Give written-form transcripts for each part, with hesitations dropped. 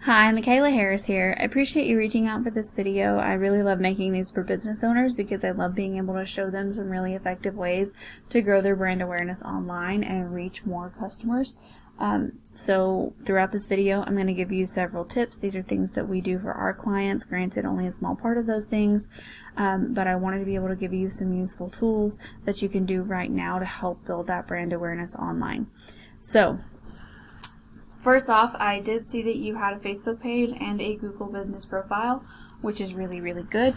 Hi, Michaela Harris here. I appreciate you reaching out for this video. I really love making these for business owners because I love being able to show them some really effective ways to grow their brand awareness online and reach more customers. So throughout this video, I'm going to give you several tips. These are things that we do for our clients, granted only a small part of those things, but I wanted to be able to give you some useful tools that you can do right now to help build that brand awareness online. So first off, I did see that you had a Facebook page and a Google business profile, which is really, really good.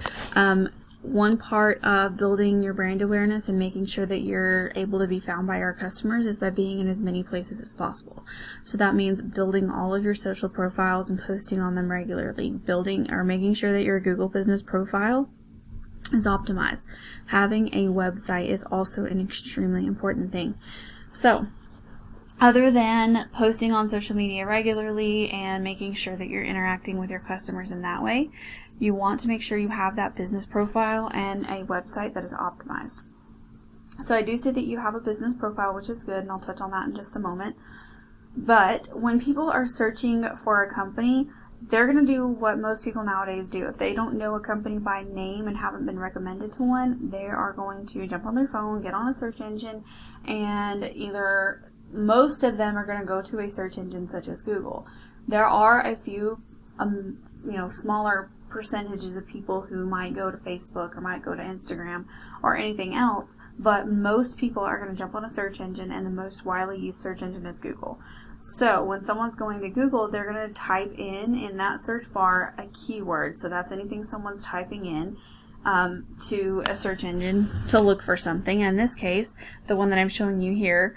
One part of building your brand awareness and making sure that you're able to be found by our customers is by being in as many places as possible. So that means building all of your social profiles and posting on them regularly, making sure that your Google business profile is optimized. Having a website is also an extremely important thing. So other than posting on social media regularly and making sure that you're interacting with your customers in that way, you want to make sure you have that business profile and a website that is optimized. So I do see that you have a business profile, which is good, and I'll touch on that in just a moment. But when people are searching for a company, they're going to do what most people nowadays do. If they don't know a company by name and haven't been recommended to one, they are going to jump on their phone, get on a search engine, and most of them are going to go to a search engine such as Google. There are a few, smaller percentages of people who might go to Facebook or might go to Instagram or anything else, but most people are going to jump on a search engine, and the most widely used search engine is Google. So when someone's going to Google, they're going to type in that search bar a keyword. So that's anything someone's typing in to a search engine to look for something. And in this case, the one that I'm showing you here,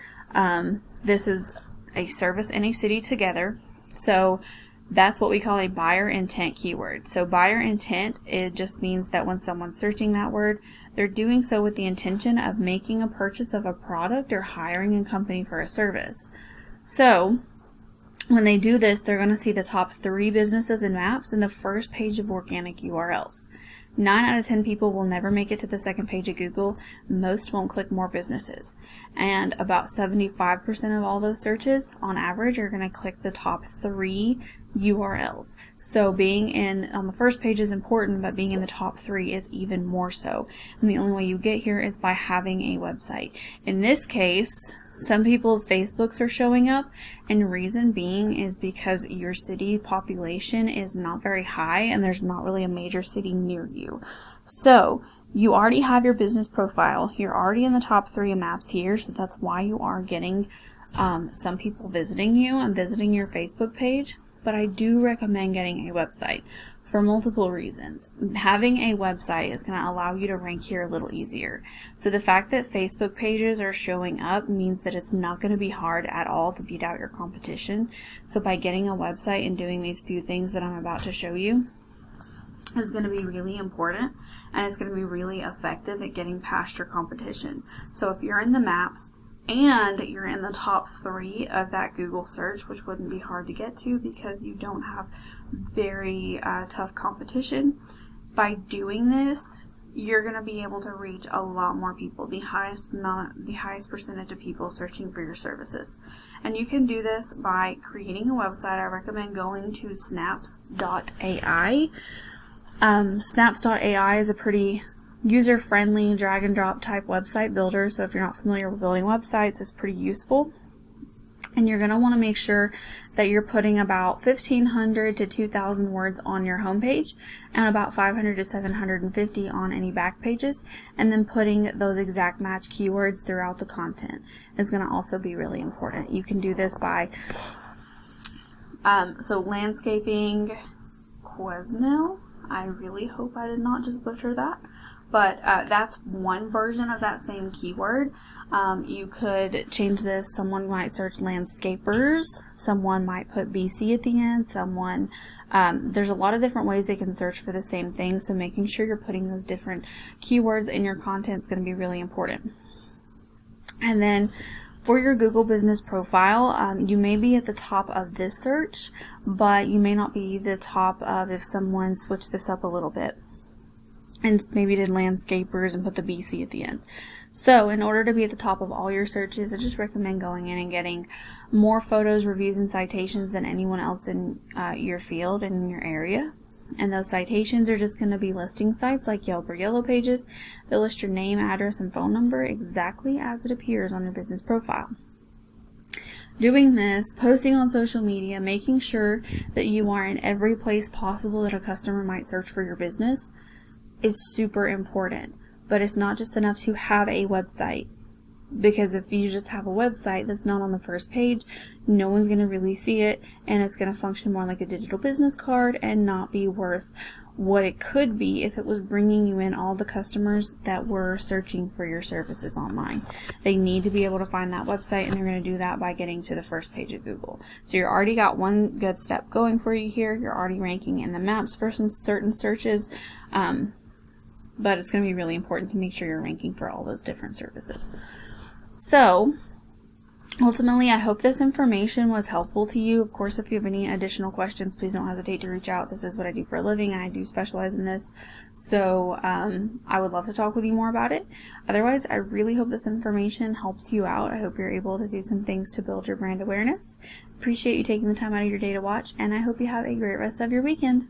this is a service in a city together. So that's what we call a buyer intent keyword. So buyer intent, it just means that when someone's searching that word, they're doing so with the intention of making a purchase of a product or hiring a company for a service. So when they do this, they're going to see the top 3 businesses and maps in the first page of organic URLs. 9 out of 10 people will never make it to the second page of Google. Most won't click more businesses. And about 75% of all those searches, on average, are going to click the top 3 URLs. So being on the first page is important, but being in the top 3 is even more so. And the only way you get here is by having a website. In this case, some people's Facebooks are showing up, and the reason being is because your city population is not very high and there's not really a major city near you. So you already have your business profile. You're already in the top 3 maps here, so that's why you are getting some people visiting you and visiting your Facebook page. But I do recommend getting a website for multiple reasons. Having a website is going to allow you to rank here a little easier. So the fact that Facebook pages are showing up means that it's not going to be hard at all to beat out your competition. So by getting a website and doing these few things that I'm about to show you is going to be really important, and it's going to be really effective at getting past your competition. So if you're in the maps and you're in the top 3 of that Google search, which wouldn't be hard to get to because you don't have very tough competition, by doing this, you're going to be able to reach a lot more people, the highest percentage of people searching for your services. And you can do this by creating a website. I recommend going to snaps.ai. Snaps.ai is a pretty user-friendly drag and drop type website builder, so if you're not familiar with building websites, it's pretty useful. And you're going to want to make sure that you're putting about 1,500 to 2,000 words on your homepage and about 500 to 750 on any back pages, and then putting those exact match keywords throughout the content is going to also be really important. You can do this by landscaping Quesnel. I really hope I did not just butcher that. But that's one version of that same keyword. You could change this. Someone might search landscapers. Someone might put BC at the end. There's a lot of different ways they can search for the same thing. So making sure you're putting those different keywords in your content is going to be really important. And then for your Google business profile, you may be at the top of this search, but you may not be the top of if someone switched this up a little bit and maybe did landscapers and put the BC at the end. So in order to be at the top of all your searches, I just recommend going in and getting more photos, reviews, and citations than anyone else in your field and in your area. And those citations are just going to be listing sites like Yelp or Yellow Pages that list your name, address, and phone number exactly as it appears on your business profile. Doing this, posting on social media, making sure that you are in every place possible that a customer might search for your business is super important. But it's not just enough to have a website, because if you just have a website that's not on the first page, no one's going to really see it, and it's going to function more like a digital business card and not be worth what it could be if it was bringing you in all the customers that were searching for your services online. They need to be able to find that website, and they're going to do that by getting to the first page of Google. So you already got one good step going for you here. You're already ranking in the maps for some certain searches, but it's going to be really important to make sure you're ranking for all those different services. So ultimately, I hope this information was helpful to you. Of course, if you have any additional questions, please don't hesitate to reach out. This is what I do for a living, and I do specialize in this. So I would love to talk with you more about it. Otherwise, I really hope this information helps you out. I hope you're able to do some things to build your brand awareness. Appreciate you taking the time out of your day to watch, and I hope you have a great rest of your weekend.